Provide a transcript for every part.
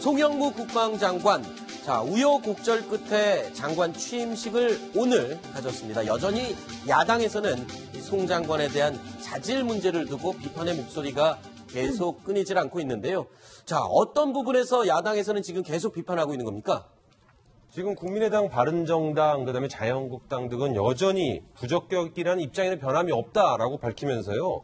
송영무 국방장관, 자, 우여곡절 끝에 장관 취임식을 오늘 가졌습니다. 여전히 야당에서는 이 송 장관에 대한 자질 문제를 두고 비판의 목소리가 계속 끊이질 않고 있는데요. 자, 어떤 부분에서 야당에서는 지금 계속 비판하고 있는 겁니까? 지금 국민의당, 바른정당, 그다음에 자유한국당 등은 여전히 부적격이라는 입장에는 변함이 없다라고 밝히면서요.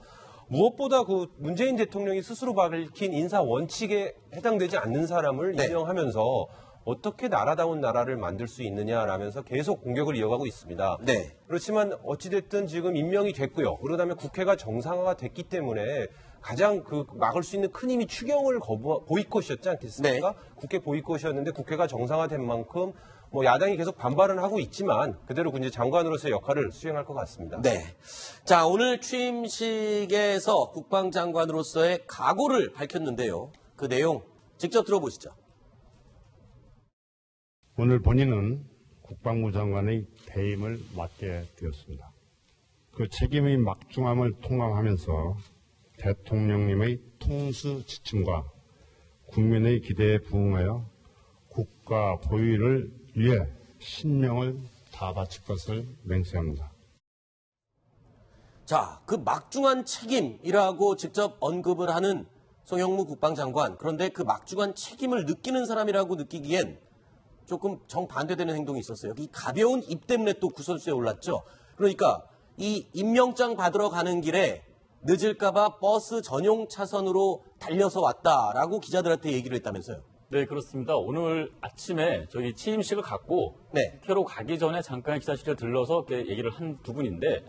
무엇보다 그 문재인 대통령이 스스로 밝힌 인사 원칙에 해당되지 않는 사람을 임명하면서 어떻게 나라다운 나라를 만들 수 있느냐라면서 계속 공격을 이어가고 있습니다. 네. 그렇지만 어찌됐든 지금 임명이 됐고요. 그러다면 국회가 정상화가 됐기 때문에 가장 막을 수 있는 큰 힘이 추경을 보이콧이었지 않겠습니까? 네. 국회 보이콧이었는데 국회가 정상화된 만큼 뭐 야당이 계속 반발은 하고 있지만 그대로 이제 장관으로서의 역할을 수행할 것 같습니다. 네. 자, 오늘 취임식에서 국방장관으로서의 각오를 밝혔는데요. 그 내용 직접 들어보시죠. 오늘 본인은 국방부 장관의 배임을 맡게 되었습니다. 그 책임의 막중함을 통감하면서 대통령님의 통수 지침과 국민의 기대에 부응하여 국가 보위를 위해 신명을 다 바칠 것을 맹세합니다. 자, 그 막중한 책임이라고 직접 언급을 하는 송영무 국방장관. 그런데 그 막중한 책임을 느끼는 사람이라고 느끼기엔 조금 정반대되는 행동이 있었어요. 이 가벼운 입 때문에 또 구설수에 올랐죠. 그러니까 이 임명장 받으러 가는 길에 늦을까봐 버스 전용 차선으로 달려서 왔다라고 기자들한테 얘기를 했다면서요. 네, 그렇습니다. 오늘 아침에 저희 취임식을 갖고 국회로 가기 전에 잠깐 기자실에 들러서 얘기를 한 두 분인데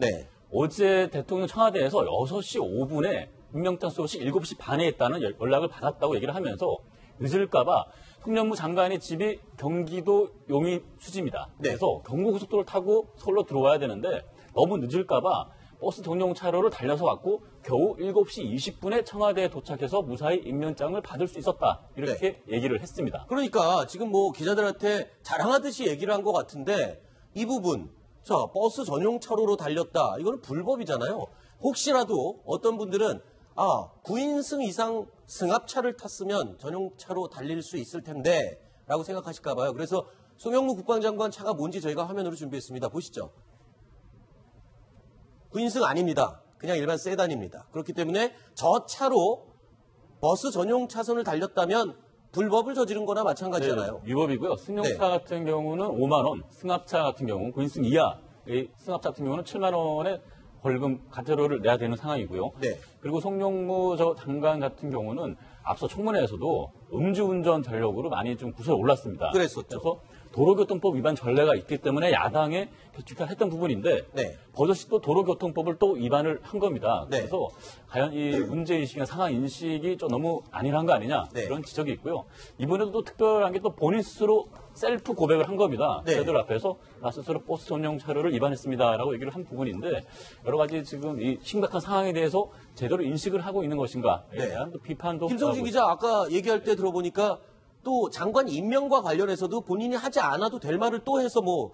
어제 대통령 청와대에서 6시 5분에 임명장 수업시 7시 반에 있다는 연락을 받았다고 얘기를 하면서 늦을까봐 송영무 장관의 집이 경기도 용인 수지입니다. 그래서 경부고속도로를 타고 서울로 들어와야 되는데 너무 늦을까봐 버스 전용 차로를 달려서 왔고 겨우 7시 20분에 청와대에 도착해서 무사히 임명장을 받을 수 있었다. 이렇게 얘기를 했습니다. 그러니까 지금 뭐 기자들한테 자랑하듯이 얘기를 한 것 같은데 이 부분, 자, 버스 전용 차로로 달렸다. 이거는 불법이잖아요. 혹시라도 어떤 분들은 9인승 이상 승합차를 탔으면 전용차로 달릴 수 있을 텐데 라고 생각하실까 봐요. 그래서 송영무 국방장관 차가 뭔지 저희가 화면으로 준비했습니다. 보시죠. 9인승 아닙니다. 그냥 일반 세단입니다. 그렇기 때문에 저 차로 버스 전용 차선을 달렸다면 불법을 저지른 거나 마찬가지잖아요. 네, 위법이고요. 승용차 같은 경우는 5만 원, 승합차 같은 경우는 9인승 이하의 승합차 같은 경우는 7만 원의 벌금 과태료를 내야 되는 상황이고요. 그리고 송영무 장관 같은 경우는 앞서 청문회에서도 음주운전 전력으로 많이 좀 구설에 올랐습니다. 그래서 도로교통법 위반 전례가 있기 때문에 야당에 규칙화했던 부분인데 버젓이 또 도로교통법을 또 위반을 한 겁니다. 그래서 과연 이 문제인식이나 상황인식이 좀 너무 안일한 거 아니냐 그런 지적이 있고요. 이번에도 또 특별한 게 또 본인 스스로 셀프 고백을 한 겁니다. 저희들 앞에서 나 스스로 버스 전용 차로를 위반했습니다라고 얘기를 한 부분인데 여러 가지 지금 이 심각한 상황에 대해서 제대로 인식을 하고 있는 것인가에 대한 또 비판도 김성진 기자 아까 얘기할 때 들어보니까 또 장관 임명과 관련해서도 본인이 하지 않아도 될 말을 또 해서 뭐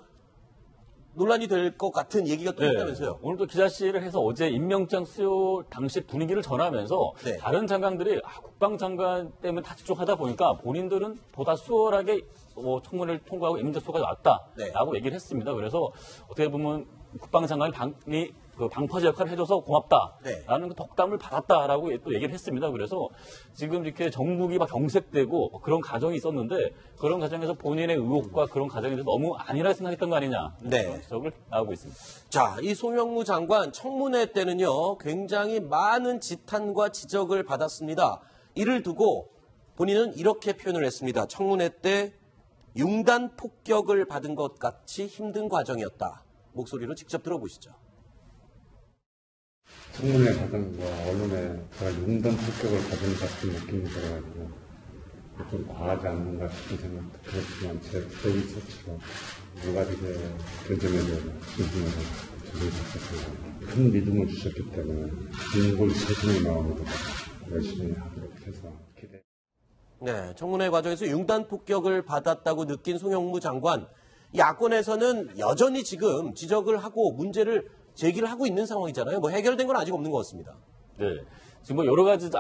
논란이 될 것 같은 얘기가 또 있다면서요. 오늘 또 기자실을 해서 어제 임명장 수요 당시 분위기를 전하면서 다른 장관들이 국방장관 때문에 다 집중하다 보니까 본인들은 보다 수월하게 청문회를 통과하고 임명장 수요가 왔다라고 얘기를 했습니다. 그래서 어떻게 보면 국방장관이 방파제 역할을 해줘서 고맙다라는 덕담을 받았다라고 또 얘기를 했습니다. 그래서 지금 이렇게 정국이 막 경색되고 그런 과정이 있었는데 그런 과정에서 본인의 의혹과 그런 과정에 대해서 너무 안일하게 생각했던 거 아니냐 그런 지적을 나오고 있습니다. 자, 이 송영무 장관 청문회 때는요 굉장히 많은 지탄과 지적을 받았습니다. 이를 두고 본인은 이렇게 표현을 했습니다. 청문회 때 융단 폭격을 받은 것 같이 힘든 과정이었다. 목소리로 직접 들어보시죠. 청문회 받은 언론에 제가 융단 폭격을 받은 같은 느낌이 들어가지고 좀 과하지 않는가 싶은 생각도 들었지만 제 개인 수치로 물가지게 견뎌내려고 진심으로 저를 큰 믿음을 주셨기 때문에 인골 세심의 마음으로 열심히 하도록 해서 기대. 청문회 과정에서 융단 폭격을 받았다고 느낀 송영무 장관. 야권에서는 여전히 지금 지적을 하고 문제를 제기를 하고 있는 상황이잖아요. 뭐 해결된 건 아직 없는 것 같습니다. 네. 지금 뭐 여러 가지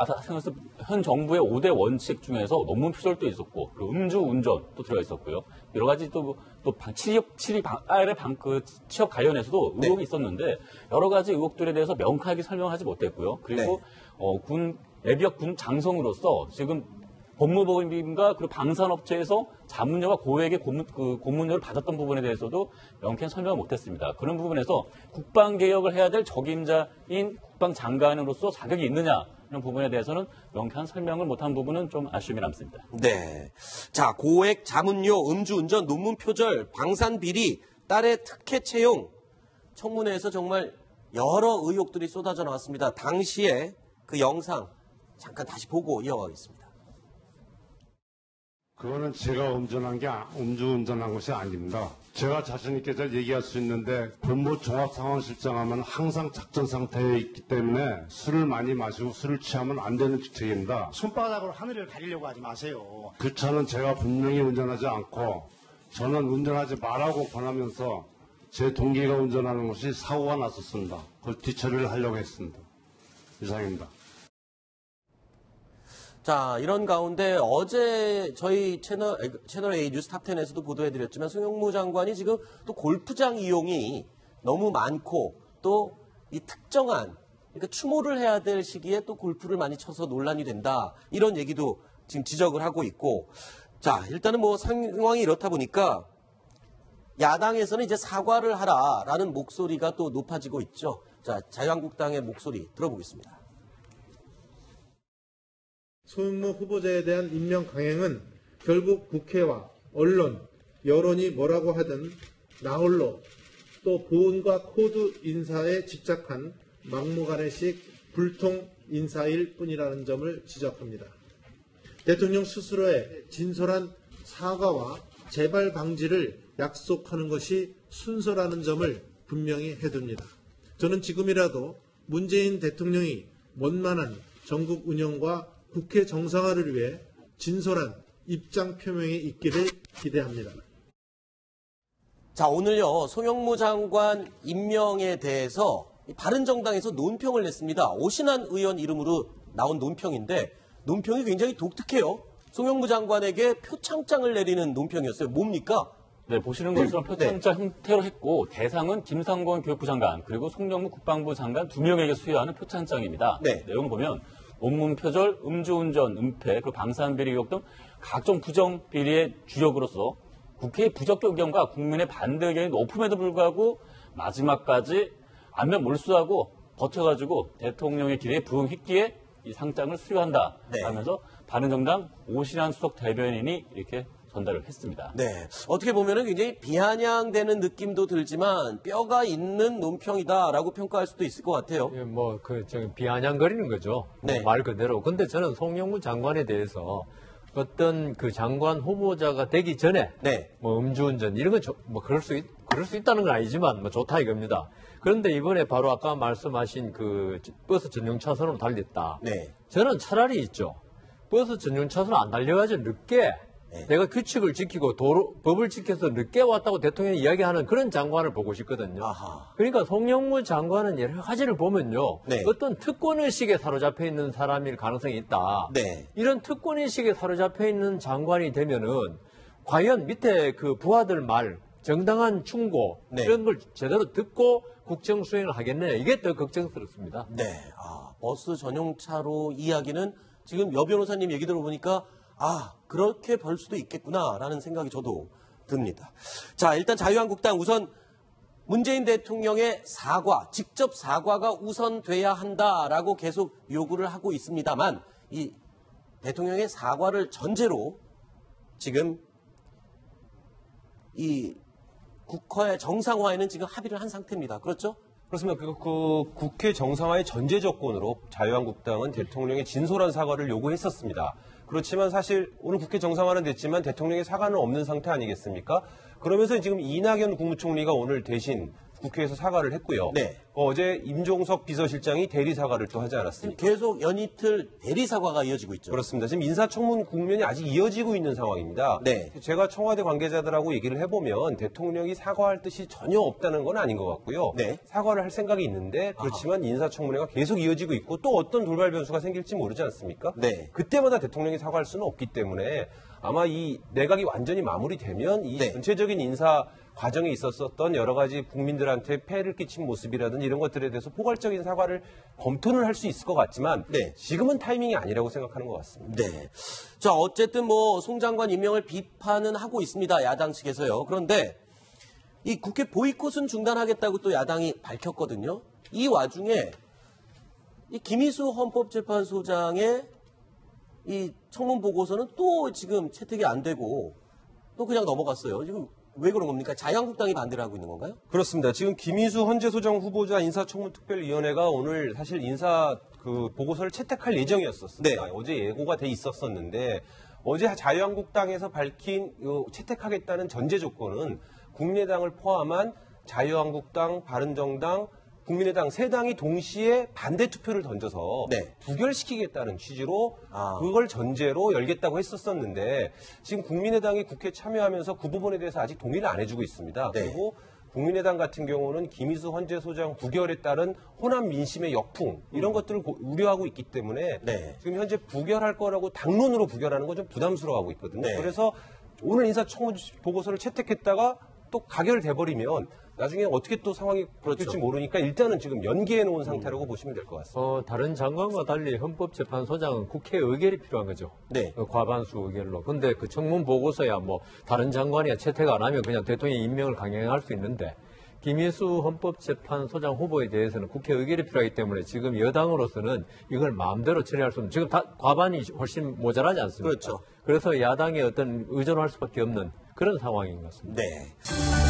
현 정부의 5대 원칙 중에서 논문 표절도 있었고, 그리고 음주 운전도 들어가 있었고요. 여러 가지 또 취업 관련해서도 의혹이 있었는데 여러 가지 의혹들에 대해서 명확하게 설명하지 못했고요. 그리고 예비역 군 장성으로서 지금 법무법인과 그리고 방산업체에서 자문료가 고액의 고문료를 받았던 부분에 대해서도 명쾌한 설명을 못했습니다. 그런 부분에서 국방개혁을 해야 될 적임자인 국방장관으로서 자격이 있느냐 이런 부분에 대해서는 명쾌한 설명을 못한 부분은 좀 아쉬움이 남습니다. 네. 자, 고액 자문료, 음주운전, 논문 표절, 방산 비리, 딸의 특혜 채용. 청문회에서 정말 여러 의혹들이 쏟아져 나왔습니다. 당시에 그 영상 잠깐 다시 보고 이어가겠습니다. 그거는 제가 음주운전한 것이 아닙니다. 제가 자신 있게 잘 얘기할 수 있는데 본부 종합상황실장하면 항상 작전 상태에 있기 때문에 술을 많이 마시고 술을 취하면 안 되는 직책입니다. 손바닥으로 하늘을 가리려고 하지 마세요. 그 차는 제가 분명히 운전하지 않고 저는 운전하지 말라고 권하면서 제 동기가 운전하는 것이 사고가 났었습니다. 그걸 뒤처리를 하려고 했습니다. 이상입니다. 자, 이런 가운데 어제 저희 채널A 뉴스 탑10에서도 보도해드렸지만 송영무 장관이 지금 또 골프장 이용이 너무 많고 또 이 특정한 그러니까 추모를 해야 될 시기에 또 골프를 많이 쳐서 논란이 된다. 이런 얘기도 지금 지적을 하고 있고 자, 일단은 뭐 상황이 이렇다 보니까 야당에서는 이제 사과를 하라라는 목소리가 또 높아지고 있죠. 자, 자유한국당의 목소리 들어보겠습니다. 송영무 후보자에 대한 임명 강행은 결국 국회와 언론, 여론이 뭐라고 하든 나홀로 또 보훈과 코드 인사에 집착한 막무가내식 불통 인사일 뿐이라는 점을 지적합니다. 대통령 스스로의 진솔한 사과와 재발 방지를 약속하는 것이 순서라는 점을 분명히 해둡니다. 저는 지금이라도 문재인 대통령이 원만한 전국 운영과 국회 정상화를 위해 진솔한 입장 표명이 있기를 기대합니다. 자, 오늘요, 송영무 장관 임명에 대해서 바른정당에서 논평을 냈습니다. 오신환 의원 이름으로 나온 논평인데 논평이 굉장히 독특해요. 송영무 장관에게 표창장을 내리는 논평이었어요. 뭡니까? 네, 보시는 것처럼 표창장 형태로 했고 대상은 김상곤 교육부 장관 그리고 송영무 국방부 장관 2명에게 수여하는 표창장입니다. 네. 내용을 보면 논문 표절, 음주운전, 은폐, 그리고 방산비리 의혹 등 각종 부정비리의 주력으로서 국회의 부적격 의견과 국민의 반대 의견이 높음에도 불구하고 마지막까지 안면 몰수하고 버텨가지고 대통령의 기대에 부응했기에 이 상장을 수여한다 하면서 바른정당 오신환 수석 대변인이 이렇게 전달을 했습니다. 네, 어떻게 보면 굉장히 비아냥되는 느낌도 들지만 뼈가 있는 논평이다라고 평가할 수도 있을 것 같아요. 예, 비아냥거리는 거죠. 네. 말 그대로. 근데 저는 송영무 장관에 대해서 어떤 그 장관 후보자가 되기 전에 음주운전 이런 건 그럴 수 있다는 건 아니지만 좋다 이겁니다. 그런데 이번에 바로 아까 말씀하신 그 버스 전용 차선으로 달렸다. 네. 저는 차라리 있죠. 버스 전용 차선으로 안 달려가지고 늦게 내가 규칙을 지키고 법을 지켜서 늦게 왔다고 대통령이 이야기하는 그런 장관을 보고 싶거든요. 아하. 그러니까 송영무 장관은 여러 가지를 보면요. 어떤 특권의식에 사로잡혀 있는 사람일 가능성이 있다. 이런 특권의식에 사로잡혀 있는 장관이 되면은 과연 밑에 그 부하들 말, 정당한 충고 이런 걸 제대로 듣고 국정 수행을 하겠느냐. 이게 더 걱정스럽습니다. 네. 버스 전용차로 이야기는 지금 여 변호사님 얘기 들어보니까 그렇게 볼 수도 있겠구나라는 생각이 저도 듭니다. 자, 일단 자유한국당 우선 문재인 대통령의 사과, 직접 사과가 우선돼야 한다라고 계속 요구를 하고 있습니다만 이 대통령의 사과를 전제로 지금 이 국회 정상화에는 지금 합의를 한 상태입니다. 그렇죠? 그렇습니다. 그 국회 정상화의 전제 조건으로 자유한국당은 대통령의 진솔한 사과를 요구했었습니다. 그렇지만 사실 오늘 국회 정상화는 됐지만 대통령의 사과는 없는 상태 아니겠습니까? 그러면서 지금 이낙연 국무총리가 오늘 대신 국회에서 사과를 했고요. 네. 어제 임종석 비서실장이 대리 사과를 또 하지 않았습니까? 계속 연이틀 대리 사과가 이어지고 있죠. 그렇습니다. 지금 인사청문 국면이 아직 이어지고 있는 상황입니다. 네. 제가 청와대 관계자들하고 얘기를 해보면 대통령이 사과할 뜻이 전혀 없다는 건 아닌 것 같고요. 네. 사과를 할 생각이 있는데 그렇지만 인사청문회가 계속 이어지고 있고 또 어떤 돌발 변수가 생길지 모르지 않습니까? 네. 그때마다 대통령이 사과할 수는 없기 때문에 아마 이 내각이 완전히 마무리되면 이 네. 전체적인 인사 과정에 있었던 여러 가지 국민들한테 폐해를 끼친 모습이라든지 이런 것들에 대해서 포괄적인 사과를 검토는 할 수 있을 것 같지만 네. 지금은 타이밍이 아니라고 생각하는 것 같습니다. 네. 자, 어쨌든 뭐 송 장관 임명을 비판은 하고 있습니다. 야당 측에서요. 그런데 이 국회 보이콧은 중단하겠다고 또 야당이 밝혔거든요. 이 와중에 이 김희수 헌법재판소장의 이 청문 보고서는 또 지금 채택이 안 되고 또 그냥 넘어갔어요. 지금 왜 그런 겁니까? 자유한국당이 반대를 하고 있는 건가요? 그렇습니다. 지금 김희수 헌재소장 후보자 인사청문특별위원회가 오늘 사실 인사 그 보고서를 채택할 예정이었었습니다. 네. 어제 예고가 돼 있었었는데 어제 자유한국당에서 밝힌 채택하겠다는 전제 조건은 국민의당을 포함한 자유한국당, 바른정당, 국민의당 세 당이 동시에 반대 투표를 던져서 네. 부결시키겠다는 취지로 그걸 전제로 열겠다고 했었었는데 지금 국민의당이 국회에 참여하면서 그 부분에 대해서 아직 동의를 안 해주고 있습니다. 네. 그리고 국민의당 같은 경우는 김희수 헌재소장 부결에 따른 호남 민심의 역풍 이런 것들을 우려하고 있기 때문에 네. 지금 현재 부결할 거라고 당론으로 부결하는 건 좀 부담스러워하고 있거든요. 네. 그래서 오늘 인사청문 보고서를 채택했다가 또 가결돼 버리면 나중에 어떻게 또 상황이 바뀔지 모르니까 일단은 지금 연기해 놓은 상태라고 보시면 될 것 같습니다. 다른 장관과 달리 헌법재판소장은 국회 의결이 필요한 거죠. 네. 과반수 의결로. 근데 그 청문 보고서야 뭐 다른 장관이 채택 안 하면 그냥 대통령 임명을 강행할 수 있는데 김희수 헌법재판소장 후보에 대해서는 국회 의결이 필요하기 때문에 지금 여당으로서는 이걸 마음대로 처리할 수 없는 지금 다 과반이 훨씬 모자라지 않습니까? 그렇죠. 그래서 야당의 어떤 의존할 수밖에 없는 그런 상황인 것 같습니다. 네.